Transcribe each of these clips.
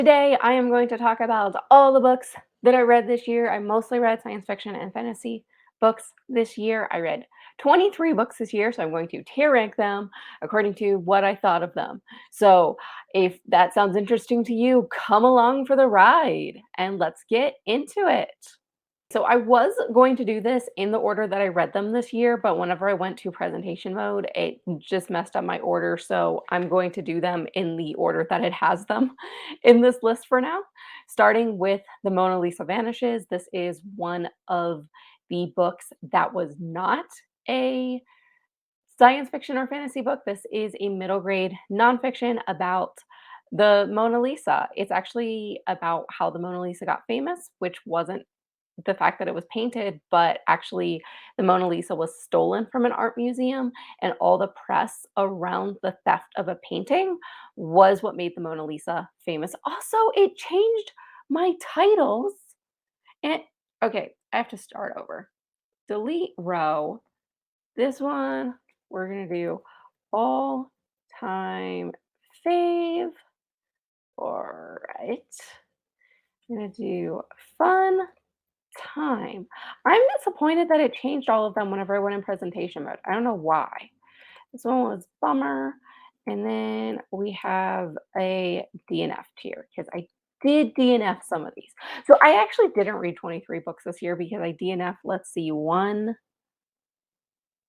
Today, I am going to talk about all the books that I read this year. I mostly read science fiction and fantasy books this year. I read 23 books this year, so I'm going to tier rank them according to what I thought of them. So, if that sounds interesting to you, come along for the ride and let's get into it. So I was going to do this in the order that I read them this year, but whenever I went to presentation mode, it just messed up my order. So I'm going to do them in the order that it has them in this list for now. Starting with The Mona Lisa Vanishes. This is one of the books that was not a science fiction or fantasy book. This is a middle grade nonfiction about the Mona Lisa. It's actually about how the Mona Lisa got famous, which wasn't the fact that it was painted, but actually the Mona Lisa was stolen from an art museum, and all the press around the theft of a painting was what made the Mona Lisa famous. Also, it changed my titles. And okay, I have to start over. Delete row. This one we're gonna do all time fave. All right. I'm gonna do fun time. I'm disappointed that it changed all of them whenever I went in presentation mode. I don't know why. This one was bummer. And then we have a DNF tier because I did DNF some of these. So I actually didn't read 23 books this year because I DNF, let's see, one,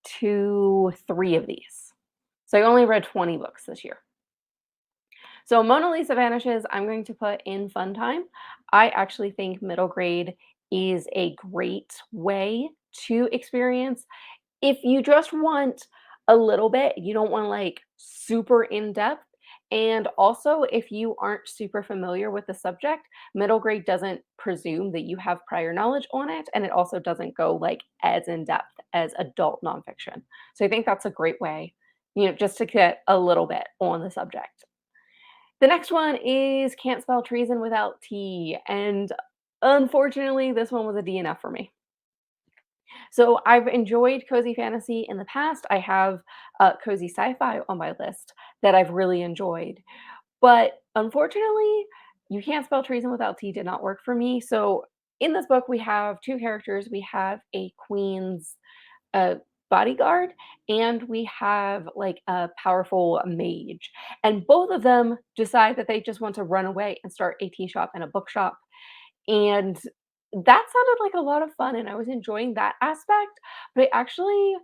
two, three of these. So I only read 20 books this year. So Mona Lisa Vanishes, I'm going to put in fun time. I actually think middle grade is a great way to experience. If you just want a little bit, you don't want like super in depth. And also, if you aren't super familiar with the subject, middle grade doesn't presume that you have prior knowledge on it. And it also doesn't go like as in depth as adult nonfiction. So I think that's a great way, just to get a little bit on the subject. The next one is Can't Spell Treason Without T, and unfortunately, this one was a DNF for me. So I've enjoyed cozy fantasy in the past. I have cozy sci-fi on my list that I've really enjoyed, but unfortunately, You Can't Spell Treason Without T did not work for me. So in this book, we have two characters. We have a queen's uh, bodyguard, and we have like a powerful mage. And both of them decide that they just want to run away and start a tea shop and a bookshop. And that sounded like a lot of fun, and I was enjoying that aspect. But I actually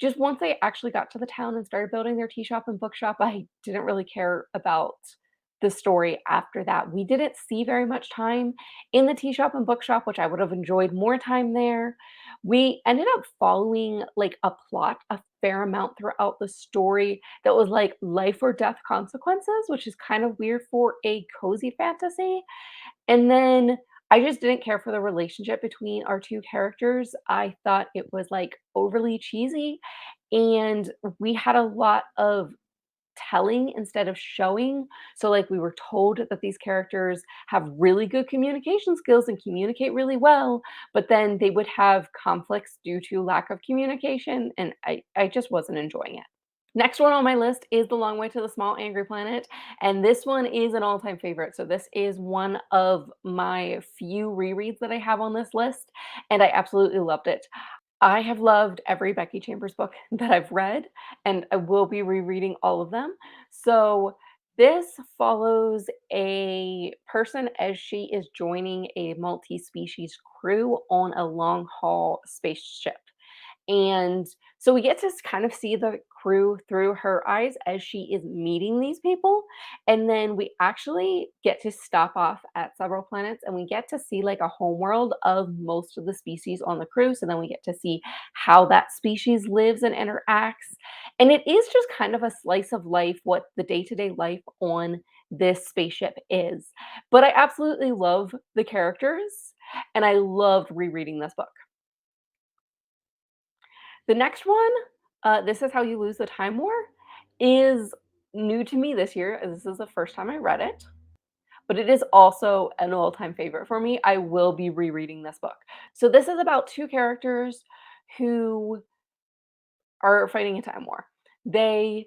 just once they actually got to the town and started building their tea shop and bookshop, I didn't really care about the story after that. We didn't see very much time in the tea shop and bookshop, which I would have enjoyed more time there. We ended up following like a plot a fair amount throughout the story that was like life or death consequences, which is kind of weird for a cozy fantasy. And then I just didn't care for the relationship between our 2 characters. I thought it was, like, overly cheesy, and we had a lot of telling instead of showing. So, like, we were told that these characters have really good communication skills and communicate really well, but then they would have conflicts due to lack of communication, and I just wasn't enjoying it. Next one on my list is The Long Way to the Small Angry Planet, and this one is an all-time favorite. So this is one of my few rereads that I have on this list, and I absolutely loved it. I have loved every Becky Chambers book that I've read, and I will be rereading all of them. So this follows a person as she is joining a multi-species crew on a long-haul spaceship. And so we get to kind of see the crew through her eyes as she is meeting these people. And then we actually get to stop off at several planets and we get to see like a homeworld of most of the species on the crew. So then we get to see how that species lives and interacts. And it is just kind of a slice of life, what the day to day life on this spaceship is. But I absolutely love the characters and I loved rereading this book. The next one, This Is How You Lose the Time War, is new to me this year. This is the first time I read it, but it is also an all-time favorite for me. I will be rereading this book. So this is about two characters who are fighting a time war. They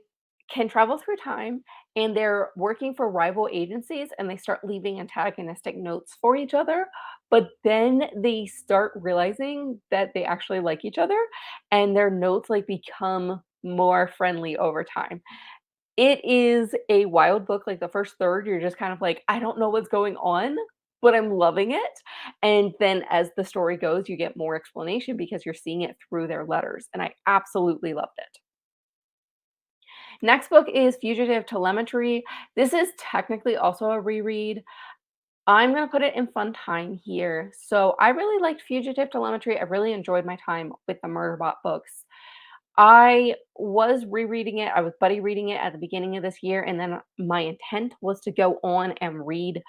can travel through time and they're working for rival agencies and they start leaving antagonistic notes for each other. But then they start realizing that they actually like each other and their notes like become more friendly over time. It is a wild book. Like the first third, you're just kind of like, I don't know what's going on, but I'm loving it. And then as the story goes, you get more explanation because you're seeing it through their letters. And I absolutely loved it. Next book is Fugitive Telemetry. This is technically also a reread. I'm going to put it in fun time here. So I really liked Fugitive Telemetry. I really enjoyed my time with the Murderbot books. I was rereading it. I was buddy reading it at the beginning of this year, and then my intent was to go on and read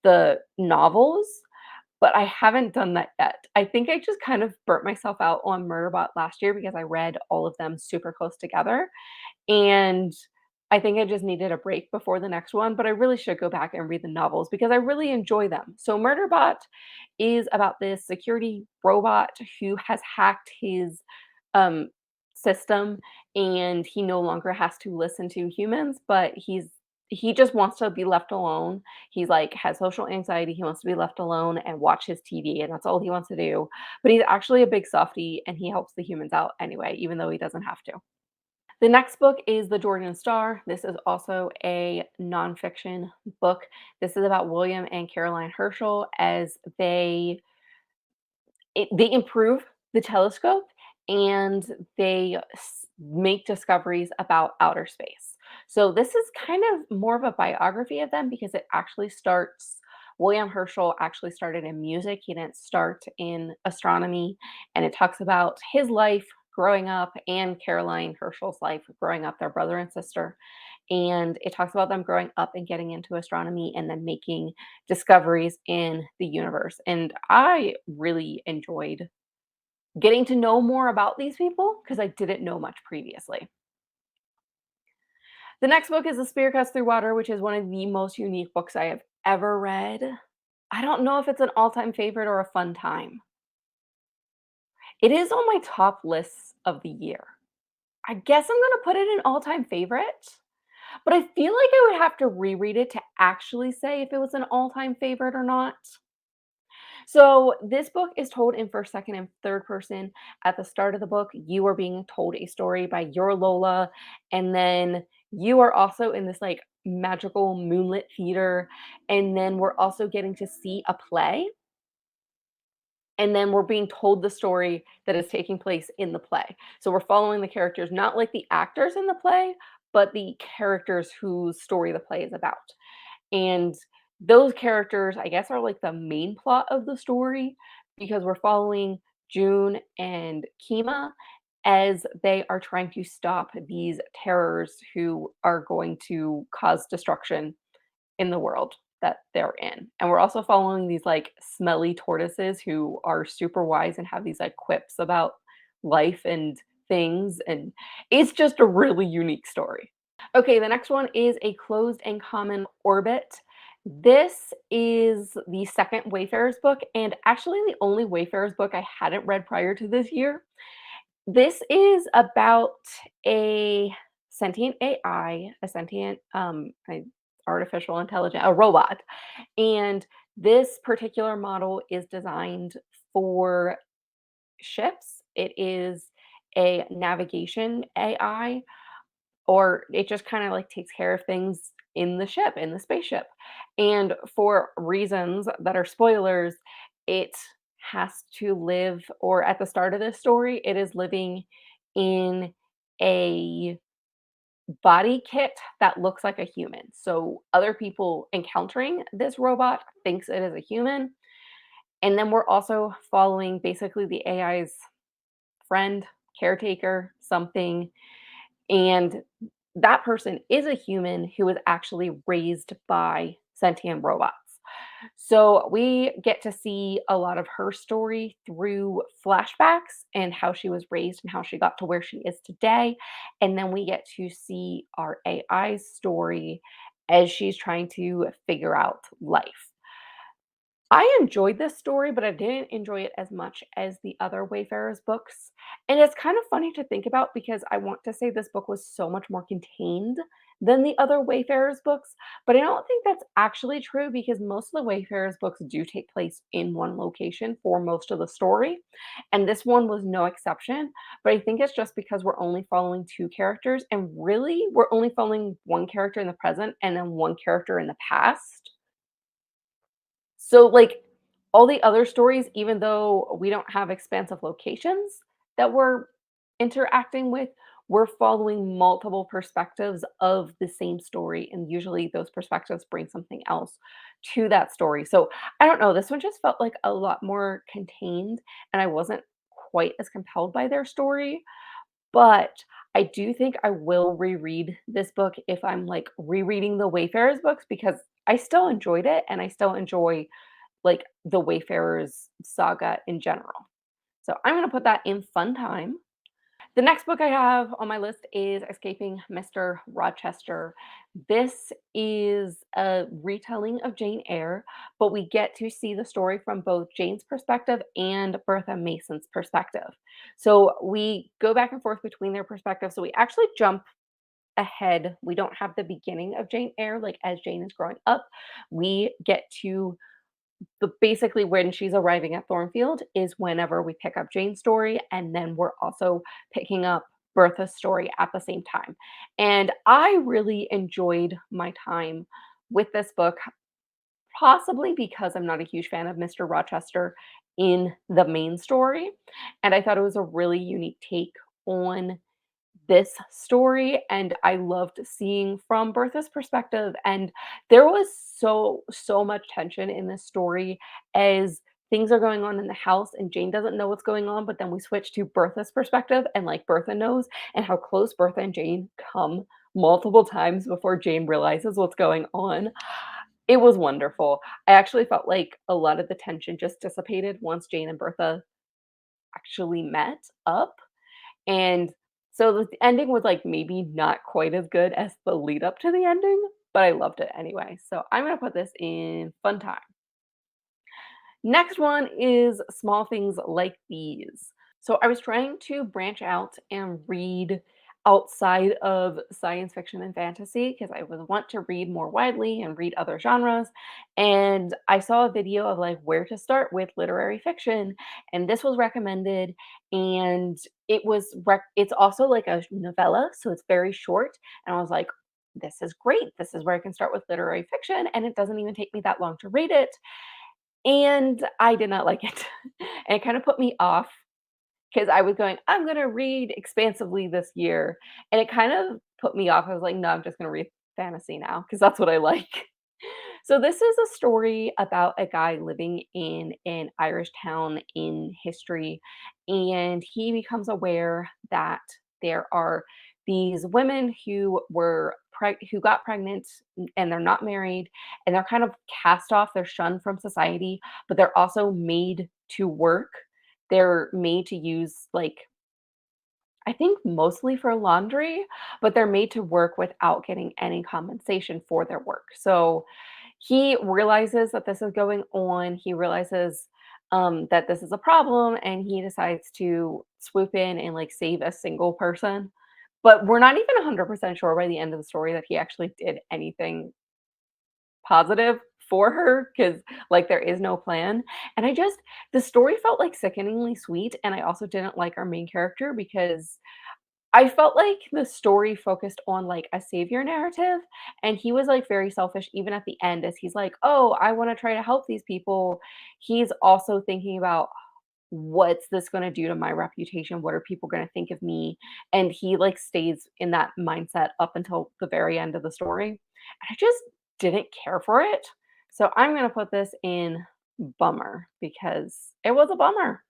the novels, but I haven't done that yet. I think I just kind of burnt myself out on Murderbot last year because I read all of them super close together. And I think I just needed a break before the next one, but I really should go back and read the novels because I really enjoy them. So Murderbot is about this security robot who has hacked his um, system and he no longer has to listen to humans, but he just wants to be left alone. He's like has social anxiety. He wants to be left alone and watch his TV, and that's all he wants to do. But he's actually a big softie and he helps the humans out anyway, even though he doesn't have to. The next book is The Georgian Star. This is also a nonfiction book. This is about William and Caroline Herschel as they improve the telescope and they make discoveries about outer space. So this is kind of more of a biography of them because it actually starts William Herschel actually started in music. He didn't start in astronomy, and it talks about his life growing up and Caroline Herschel's life growing up, their brother and sister. And it talks about them growing up and getting into astronomy and then making discoveries in the universe. And I really enjoyed getting to know more about these people because I didn't know much previously. The next book is The Spear Cuts Through Water, which is one of the most unique books I have ever read. I don't know if it's an all-time favorite or a fun time. It is on my top lists of the year. I guess I'm gonna put it in all-time favorite, but I feel like I would have to reread it to actually say if it was an all-time favorite or not. So this book is told in first, second, and third person. At the start of the book, you are being told a story by your Lola, and then you are also in this like magical moonlit theater, and then we're also getting to see a play, and then we're being told the story that is taking place in the play. So we're following the characters, not like the actors in the play, but the characters whose story the play is about. And those characters, I guess, are like the main plot of the story because we're following June and Kima as they are trying to stop these terrors who are going to cause destruction in the world that they're in. And we're also following these like smelly tortoises who are super wise and have these like quips about life and things. And it's just a really unique story. Okay, the next one is A Closed and Common Orbit. This is the second Wayfarer's book, and actually the only Wayfarer's book I hadn't read prior to this year. This is about a sentient AI, a sentient artificial intelligence, a robot. And this particular model is designed for ships. It is a navigation AI, or it just kind of like takes care of things in the ship, in the spaceship. And for reasons that are spoilers, it has to live, or at the start of this story, it is living in a body kit that looks like a human. So other people encountering this robot thinks it is a human. And then we're also following basically the AI's friend, caretaker, something, and that person is a human who was actually raised by sentient robots. So we get to see a lot of her story through flashbacks and how she was raised and how she got to where she is today. And then we get to see our AI's story as she's trying to figure out life. I enjoyed this story, but I didn't enjoy it as much as the other Wayfarers books. And it's kind of funny to think about because I want to say this book was so much more contained than the other Wayfarers books, but I don't think that's actually true because most of the Wayfarers books do take place in one location for most of the story, and this one was no exception. But I think it's just because we're only following 2 characters, and really, we're only following 1 character in the present and then 1 character in the past. So, like, all the other stories, even though we don't have expansive locations that we're interacting with, we're following multiple perspectives of the same story, and usually those perspectives bring something else to that story. So, I don't know, this one just felt like a lot more contained, and I wasn't quite as compelled by their story, but I do think I will reread this book if I'm, like, rereading the Wayfarers books because I still enjoyed it, and I still enjoy like the Wayfarers saga in general. So I'm gonna put that in fun time. The next book I have on my list is Escaping Mr. Rochester. This is a retelling of Jane Eyre, but we get to see the story from both Jane's perspective and Bertha Mason's perspective. So we go back and forth between their perspectives. So we actually jump ahead. We don't have the beginning of Jane Eyre, like as Jane is growing up. We get to basically when she's arriving at Thornfield is whenever we pick up Jane's story, and then we're also picking up Bertha's story at the same time. And I really enjoyed my time with this book, possibly because I'm not a huge fan of Mr. Rochester in the main story. And I thought it was a really unique take on this story, and I loved seeing from Bertha's perspective, and there was so much tension in this story as things are going on in the house and Jane doesn't know what's going on, but then we switch to Bertha's perspective and, like, Bertha knows, and how close Bertha and Jane come multiple times before Jane realizes what's going on. It was wonderful. I actually felt like a lot of the tension just dissipated once Jane and Bertha actually met up. And so the ending was, like, maybe not quite as good as the lead up to the ending, but I loved it anyway. So I'm gonna put this in fun time. Next one is Small Things Like These. So I was trying to branch out and read outside of science fiction and fantasy because I would want to read more widely and read other genres. And I saw a video of like where to start with literary fiction, and this was recommended. And it's also like a novella, so it's very short. And I was like, this is great. This is where I can start with literary fiction, and it doesn't even take me that long to read it. And I did not like it. And it kind of put me off because I was going, "I'm gonna read expansively this year," and it kind of put me off. I was like, "No, I'm just gonna read fantasy now because that's what I like." So this is a story about a guy living in an Irish town in history, and he becomes aware that there are these women who got pregnant and they're not married, and they're kind of cast off, they're shunned from society, but they're also made to work. They're made to use like I think mostly for laundry, but they're made to work without getting any compensation for their work. So he realizes that this is going on. He realizes that this is a problem, and he decides to swoop in and like save a single person. But we're not even 100% sure by the end of the story that he actually did anything positive for her because like there is no plan. And the story felt like sickeningly sweet, and I also didn't like our main character because I felt like the story focused on, like, a savior narrative, and he was, like, very selfish even at the end as he's like, "Oh, I wanna try to help these people." He's also thinking about, "What's this gonna do to my reputation? What are people gonna think of me?" And he, like, stays in that mindset up until the very end of the story, and I just didn't care for it. So I'm gonna put this in bummer because it was a bummer.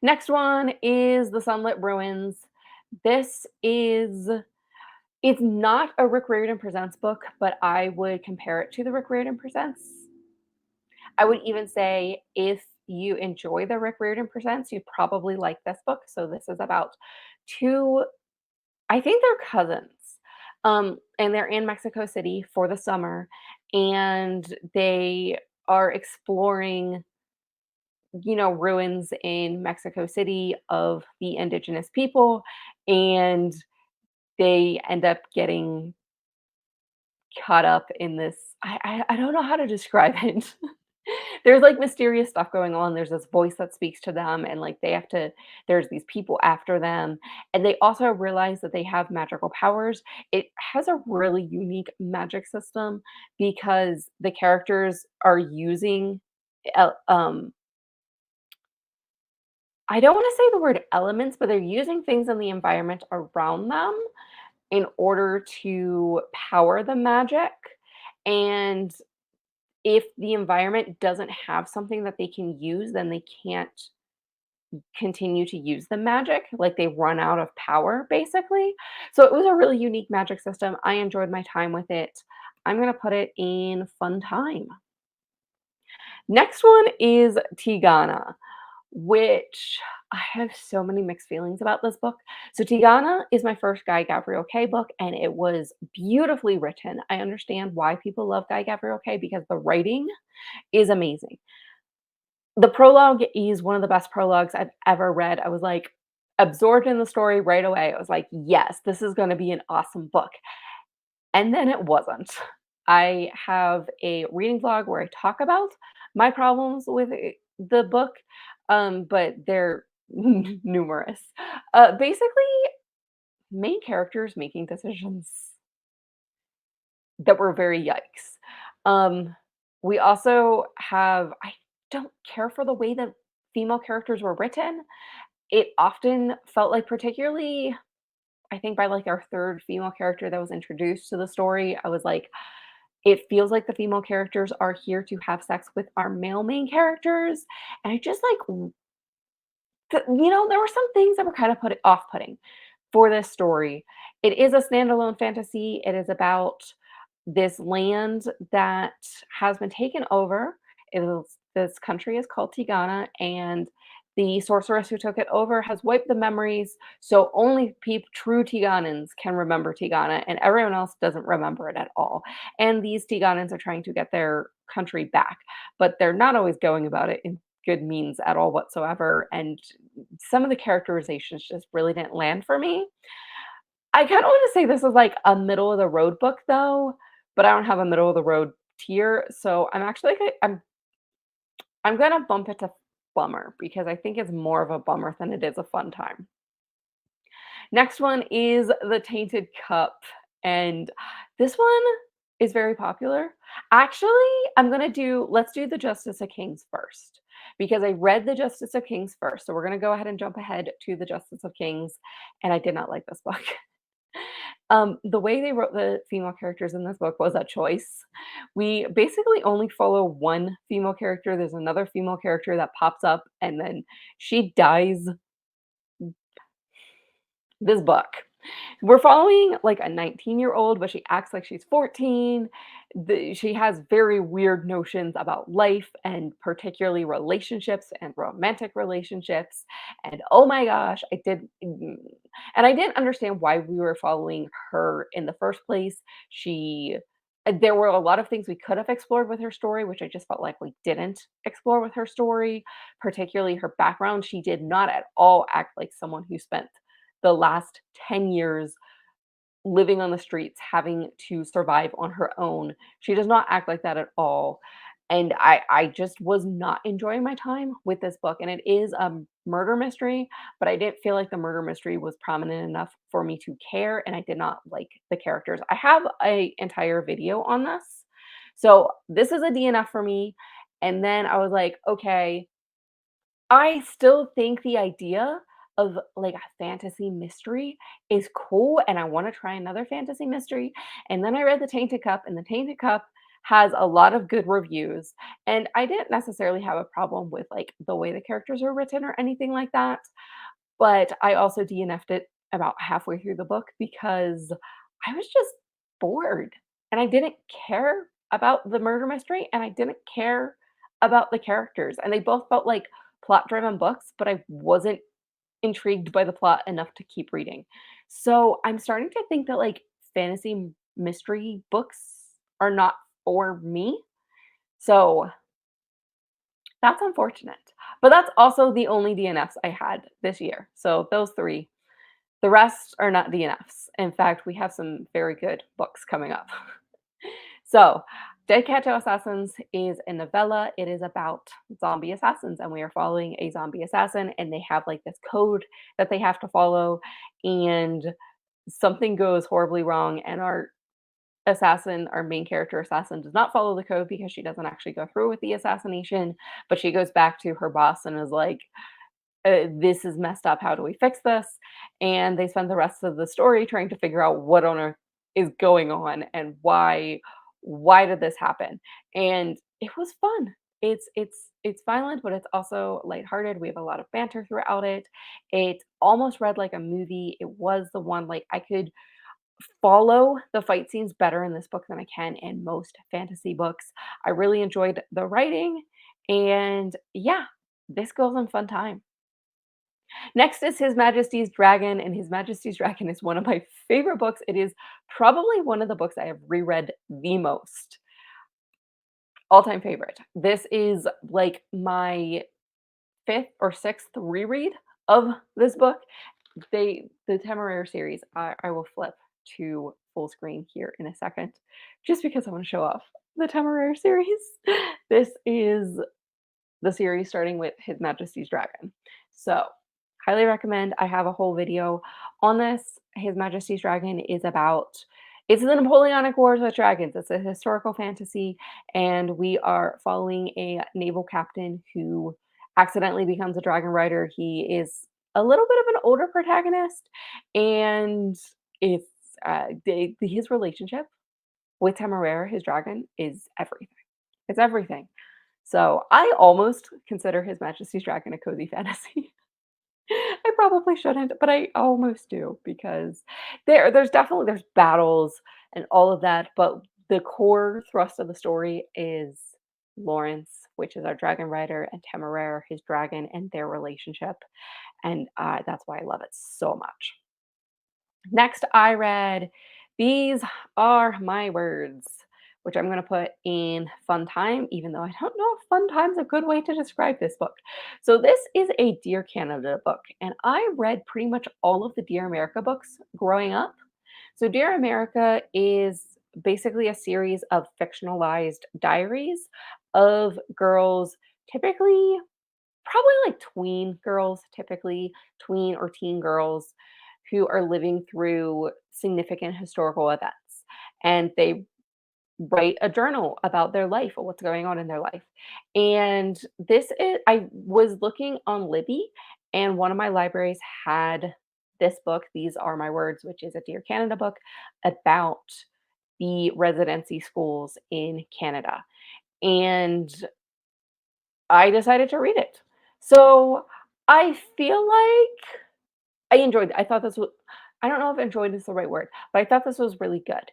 Next one is The Sunlit Ruins. This is it's not a Rick Riordan Presents book, but I would compare it to the Rick Riordan Presents. I would even say if you enjoy the Rick Riordan Presents, you'd probably like this book. So this is about two, I think they're cousins. And they're in Mexico City for the summer, and they are exploring ruins in Mexico City of the indigenous people, and they end up getting caught up in this I don't know how to describe it. There's, like, mysterious stuff going on, there's this voice that speaks to them, and, like, they have to there's these people after them, and they also realize that they have magical powers. It has a really unique magic system because the characters are using el I don't wanna say the word elements, but they're using things in the environment around them in order to power the magic, and if the environment doesn't have something that they can use, then they can't continue to use the magic, like, they run out of power, basically. So, it was a really unique magic system, I enjoyed my time with it. I'm gonna put it in fun time. Next one is Tigana, which I have so many mixed feelings about this book. So Tigana is my first Guy Gavriel Kay book, and it was beautifully written. I understand why people love Guy Gavriel Kay because the writing is amazing. The prologue is one of the best prologues I've ever read. I was like absorbed in the story right away. I was like, yes, this is going to be an awesome book. And then it wasn't. I have a reading vlog where I talk about my problems with the book, but they're numerous. Basically, main characters making decisions that were very yikes. We also have I don't care for the way that female characters were written. It often felt like, particularly, I think by like our third female character that was introduced to the story, I was like, it feels like the female characters are here to have sex with our male main characters. And I just like, there were some things that were kind of off-putting for this story. It is a standalone fantasy. It is about this land that has been taken over. This country is called Tigana, and the sorceress who took it over has wiped the memories, so only true Tiganans can remember Tigana, and everyone else doesn't remember it at all. And these Tiganans are trying to get their country back, but they're not always going about it in good means at all whatsoever. And some of the characterizations just really didn't land for me. I kinda wanna say this is like a middle of the road book though, but I don't have a middle of the road tier, so I'm actually I'm gonna bump it to bummer because I think it's more of a bummer than it is a fun time. Next one is The Tainted Cup, and this one is very popular. Actually, let's do the Justice of Kings first, because I read the Justice of Kings first, so we're gonna go ahead and jump ahead to the Justice of Kings, and I did not like this book. The way they wrote the female characters in this book was a choice. We basically only follow one female character. There's another female character that pops up, and then she dies this book. We're following like a 19-year-old, but she acts like she's 14. She has very weird notions about life and particularly relationships and romantic relationships. And oh my gosh, and I didn't understand why we were following her in the first place. There were a lot of things we could have explored with her story, which I just felt like we didn't explore with her story, particularly her background. She did not at all act like someone who spent the last 10 years living on the streets, having to survive on her own. She does not act like that at all. And I just was not enjoying my time with this book. And it is a murder mystery, but I didn't feel like the murder mystery was prominent enough for me to care. And I did not like the characters. I have a entire video on this. So this is a DNF for me. And then I was like, okay, I still think the idea of, like, a fantasy mystery is cool, and I wanna try another fantasy mystery, and then I read The Tainted Cup, and The Tainted Cup has a lot of good reviews, and I didn't necessarily have a problem with, like, the way the characters are written or anything like that, but I also DNF'd it about halfway through the book because I was just bored, and I didn't care about the murder mystery, and I didn't care about the characters, and they both felt like plot-driven books, but I wasn't intrigued by the plot enough to keep reading. So, I'm starting to think that, like, fantasy mystery books are not for me. So, that's unfortunate. But that's also the only DNFs I had this year. So, those 3. The rest are not DNFs. In fact, we have some very good books coming up. So, Dead Cato Assassins is a novella. It is about zombie assassins, and we are following a zombie assassin, and they have like this code that they have to follow, and something goes horribly wrong, and our main character assassin, does not follow the code because she doesn't actually go through with the assassination, but she goes back to her boss and is like, this is messed up. How do we fix this? And they spend the rest of the story trying to figure out what on earth is going on and why did this happen? And it was fun. It's violent, but it's also lighthearted. We have a lot of banter throughout it. It almost read like a movie. It was the one like I could follow the fight scenes better in this book than I can in most fantasy books. I really enjoyed the writing, and yeah, this goes on fun time. Next is His Majesty's Dragon, and His Majesty's Dragon is one of my favorite books. It is probably one of the books I have reread the most. All-time favorite. This is like my 5th or 6th reread of this book. The Temeraire series, I will flip to full screen here in a second, just because I want to show off the Temeraire series. This is the series starting with His Majesty's Dragon. So, highly recommend. I have a whole video on this. His Majesty's Dragon is about it's the Napoleonic Wars with dragons. It's a historical fantasy, and we are following a naval captain who accidentally becomes a dragon rider. He is a little bit of an older protagonist, and it's his relationship with Temeraire, his dragon, is everything. It's everything. So I almost consider His Majesty's Dragon a cozy fantasy. I probably shouldn't, but I almost do because there's battles and all of that, but the core thrust of the story is Lawrence, which is our dragon rider, and Temeraire, his dragon, and their relationship, and that's why I love it so much. Next, I read These Are My Words, which I'm going to put in fun time, even though I don't know if fun time's a good way to describe this book. So, this is a Dear Canada book, and I read pretty much all of the Dear America books growing up. So, Dear America is basically a series of fictionalized diaries of girls, typically, probably like tween girls, typically tween or teen girls who are living through significant historical events. And they write a journal about their life or what's going on in their life. And I was looking on Libby, and one of my libraries had this book, These Are My Words, which is a Dear Canada book about the residency schools in Canada. And I decided to read it. So I feel like I enjoyed it. I don't know if enjoyed is the right word, but I thought this was really good.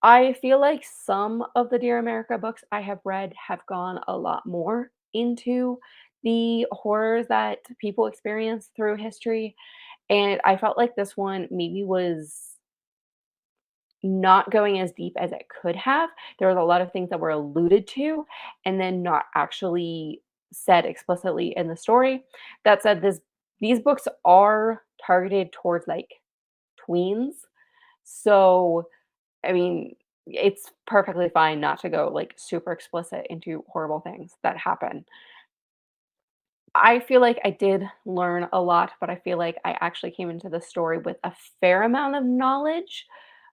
I feel like some of the Dear America books I have read have gone a lot more into the horrors that people experience through history. And I felt like this one maybe was not going as deep as it could have. There was a lot of things that were alluded to and then not actually said explicitly in the story. That said, these books are targeted towards like tweens. So, I mean, it's perfectly fine not to go like super explicit into horrible things that happen. I feel like I did learn a lot, but I feel like I actually came into the story with a fair amount of knowledge,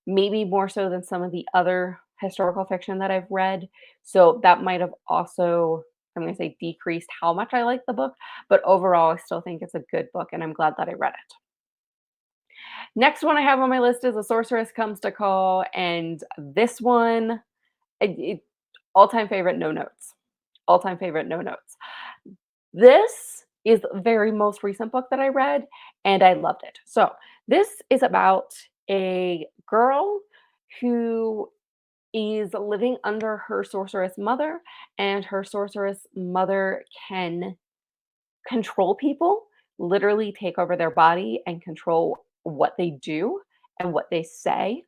maybe more so than some of the other historical fiction that I've read. So that might have also, I'm going to say, decreased how much I like the book, but overall, I still think it's a good book, and I'm glad that I read it. Next one I have on my list is A Sorceress Comes to Call, and this one, all-time favorite, no notes. All-time favorite, no notes. This is the very most recent book that I read, and I loved it. So, this is about a girl who is living under her sorceress mother, and her sorceress mother can control people, literally take over their body and control what they do and what they say.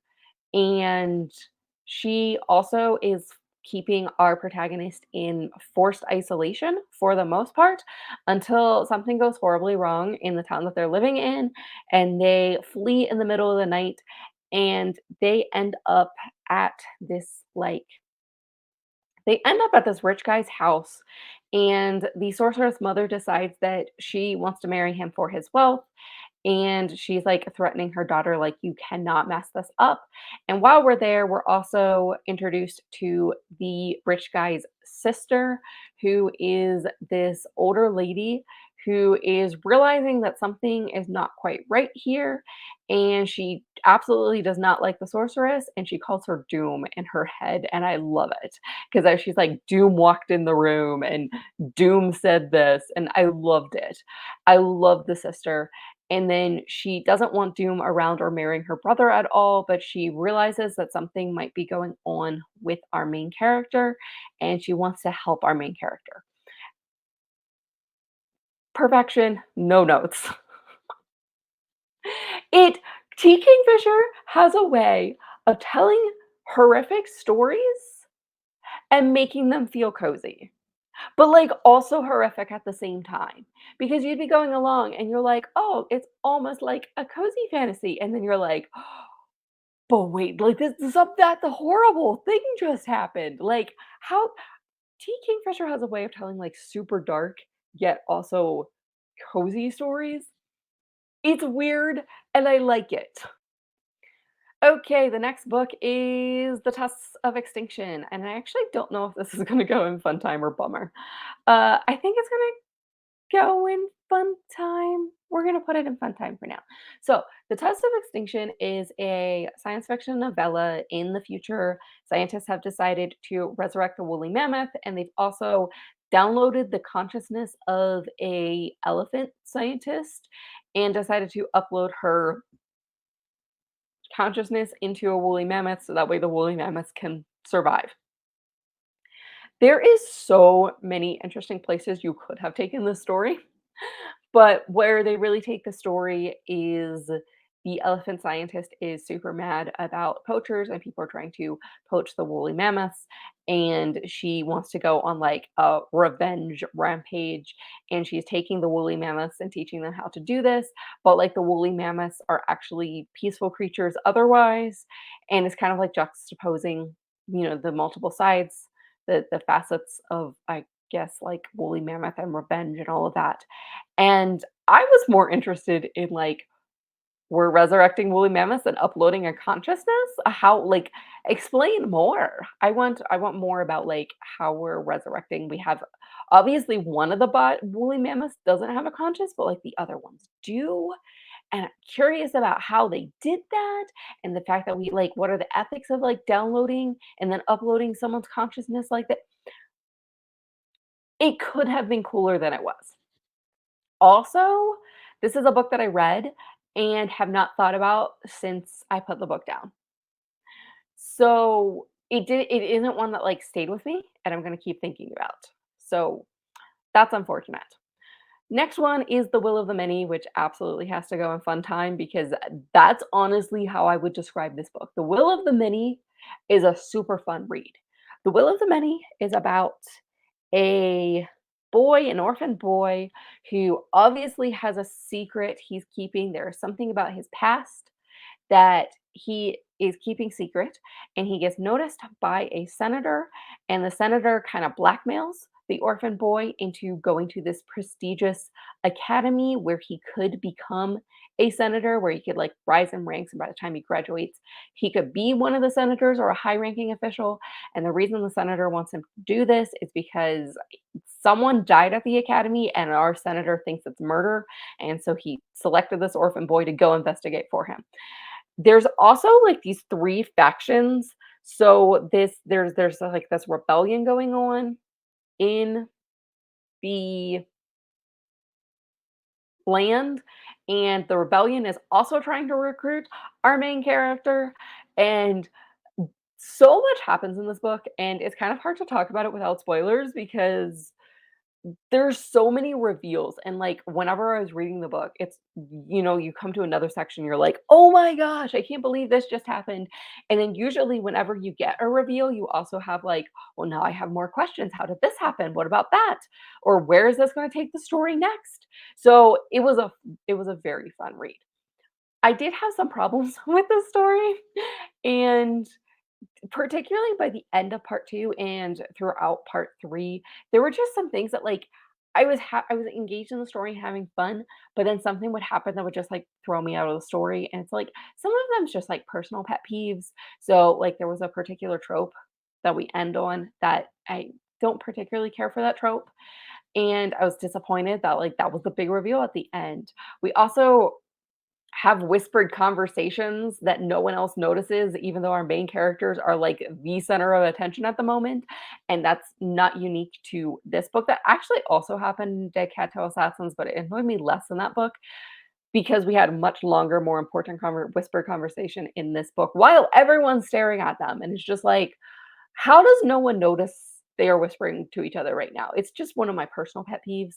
And she also is keeping our protagonist in forced isolation for the most part until something goes horribly wrong in the town that they're living in and they flee in the middle of the night and at this like they end up at this rich guy's house, and the sorceress mother decides that she wants to marry him for his wealth, and she's like threatening her daughter, like, you cannot mess this up. And while we're there, we're also introduced to the rich guy's sister, who is this older lady who is realizing that something is not quite right here. And she absolutely does not like the sorceress, and she calls her Doom in her head. And I love it because she's like, Doom walked in the room and Doom said this. And I loved it. I love the sister. And then she doesn't want Doom around or marrying her brother at all, but she realizes that something might be going on with our main character, and she wants to help our main character. Perfection, no notes. It Kingfisher has a way of telling horrific stories and making them feel cozy. But, like, also horrific at the same time, because you'd be going along and you're like, "Oh, it's almost like a cozy fantasy," and then you're like, "But wait, like, this is that the horrible thing just happened." Like, how Kingfisher has a way of telling, like, super dark, yet also cozy stories. It's weird, and I like it. Okay, the next book is The Tusks of Extinction, and I actually don't know if this is gonna go in fun time or bummer. I think it's gonna go in fun time. We're gonna put it in fun time for now. So, The Tusks of Extinction is a science fiction novella. In the future, scientists have decided to resurrect the woolly mammoth, and they've also downloaded the consciousness of a elephant scientist and decided to upload her consciousness into a woolly mammoth so that way the woolly mammoth can survive. There is so many interesting places you could have taken this story, but where they really take the story is the elephant scientist is super mad about poachers and people are trying to poach the woolly mammoths, and she wants to go on like a revenge rampage, and she's taking the woolly mammoths and teaching them how to do this, but like the woolly mammoths are actually peaceful creatures otherwise, and it's kind of like juxtaposing, the multiple sides, the facets of, I guess, like woolly mammoth and revenge and all of that. And I was more interested in, like, we're resurrecting woolly mammoths and uploading a consciousness? How, like, explain more. I want more about, like, how we're resurrecting. We have obviously one of the woolly mammoths doesn't have a conscious, but, like, the other ones do, and I'm curious about how they did that, and the fact that we, like, what are the ethics of, like, downloading and then uploading someone's consciousness like that? It could have been cooler than it was. Also, this is a book that I read and have not thought about since I put the book down. So, it isn't one that, like, stayed with me and I'm gonna keep thinking about. So, that's unfortunate. Next one is The Will of the Many, which absolutely has to go in fun time because that's honestly how I would describe this book. The Will of the Many is a super fun read. The Will of the Many is about a an orphan boy who obviously has a secret he's keeping. There is something about his past that he is keeping secret, and he gets noticed by a senator, and the senator kind of blackmails the orphan boy into going to this prestigious academy where he could become a senator, where he could like rise in ranks, and by the time he graduates he could be one of the senators or a high ranking official. And the reason the senator wants him to do this is because someone died at the academy and our senator thinks it's murder, and so he selected this orphan boy to go investigate for him. There's also, like, these 3 factions. So there's, like, this rebellion going on in the land, and the rebellion is also trying to recruit our main character, and so much happens in this book, and it's kind of hard to talk about it without spoilers because There's so many reveals, and, like, whenever I was reading the book, you come to another section, you're like, "Oh my gosh, I can't believe this just happened," and then usually whenever you get a reveal, you also have, like, "Well, now I have more questions. How did this happen? What about that?" Or, "Where is this gonna take the story next?" So, it was a very fun read. I did have some problems with the story, and particularly by the end of part 2 and throughout part 3, there were just some things that, like, I was engaged in the story and having fun, but then something would happen that would just, like, throw me out of the story, and it's like, some of them's just, like, personal pet peeves. So, like, there was a particular trope that we end on that I don't particularly care for that trope, and I was disappointed that, like, that was the big reveal at the end. We also have whispered conversations that no one else notices, even though our main characters are like the center of attention at the moment. And that's not unique to this book. That actually also happened in Dead Cattail Assassins, but it annoyed me less in that book because we had a much longer, more important whispered conversation in this book while everyone's staring at them. And it's just like, how does no one notice they are whispering to each other right now? It's just one of my personal pet peeves.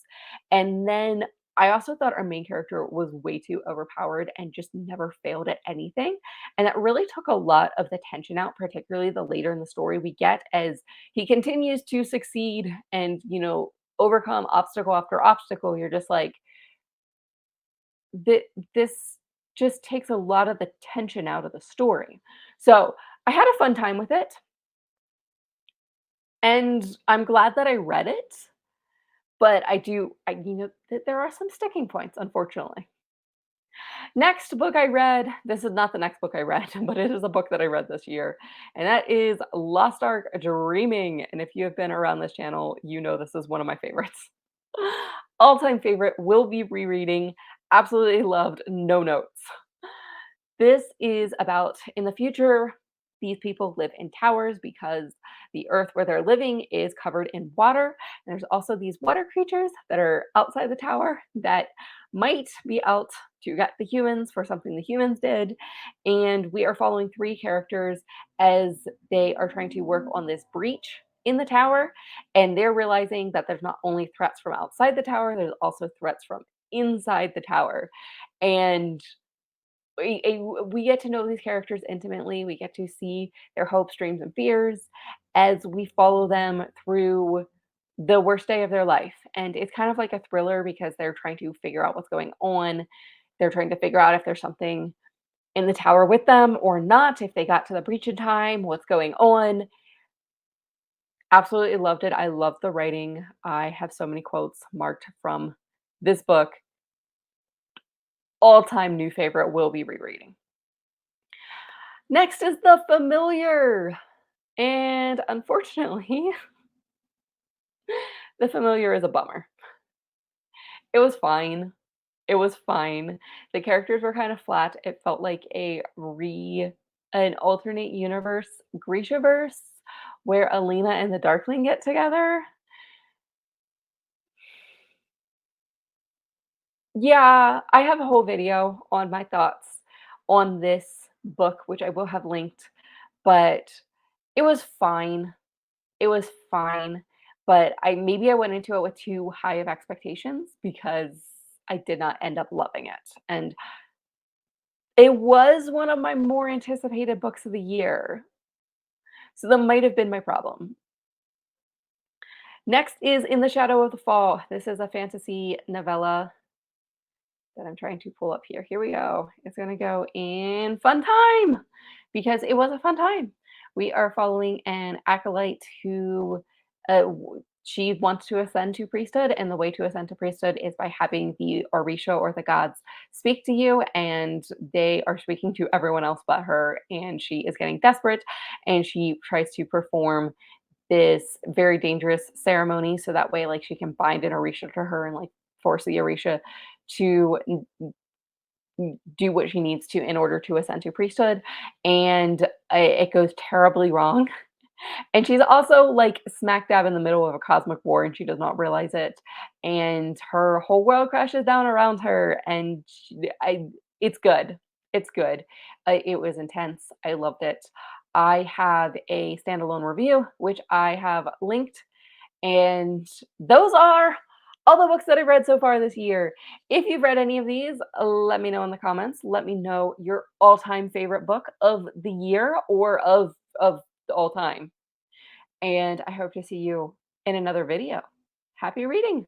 And then I also thought our main character was way too overpowered and just never failed at anything. And that really took a lot of the tension out, particularly the later in the story we get as he continues to succeed and, overcome obstacle after obstacle. You're just like, this just takes a lot of the tension out of the story. So I had a fun time with it. And I'm glad that I read it, but there are some sticking points, unfortunately. Next book I read, this is not the next book I read, but it is a book that I read this year, and that is Lost Ark Dreaming. And if you have been around this channel, you know this is one of my favorites. All-time favorite, will be rereading, absolutely loved, no notes. This is about in the future, these people live in towers because the earth where they're living is covered in water. And there's also these water creatures that are outside the tower that might be out to get the humans for something the humans did. And we are following three characters as they are trying to work on this breach in the tower. And they're realizing that there's not only threats from outside the tower, there's also threats from inside the tower. And we get to know these characters intimately. We get to see their hopes, dreams, and fears as we follow them through the worst day of their life. And it's kind of like a thriller because they're trying to figure out what's going on. They're trying to figure out if there's something in the tower with them or not, if they got to the breach in time, what's going on. Absolutely loved it. I love the writing. I have so many quotes marked from this book. All time new favorite, will be rereading. Next is The Familiar. And unfortunately, The Familiar is a bummer. It was fine. It was fine. The characters were kind of flat. It felt like an alternate universe Grishaverse where Alina and the Darkling get together. Yeah, I have a whole video on my thoughts on this book, which I will have linked, but it was fine. It was fine, but I went into it with too high of expectations because I did not end up loving it, and it was one of my more anticipated books of the year, so that might have been my problem. Next is In the Shadow of the Fall. This is a fantasy novella that I'm trying to pull up here. Here we go. It's gonna go in fun time because it was a fun time. We are following an acolyte who she wants to ascend to priesthood, and the way to ascend to priesthood is by having the Orisha or the gods speak to you, and they are speaking to everyone else but her, and she is getting desperate, and she tries to perform this very dangerous ceremony so that way like she can bind an Orisha to her and like force the Orisha to do what she needs to in order to ascend to priesthood, and it goes terribly wrong. And she's also like smack dab in the middle of a cosmic war, and she does not realize it. And her whole world crashes down around her, and it's good. It's good. It was intense. I loved it. I have a standalone review, which I have linked, and those are all the books that I've read so far this year. If you've read any of these, let me know in the comments. Let me know your all-time favorite book of the year or of all time. And I hope to see you in another video. Happy reading!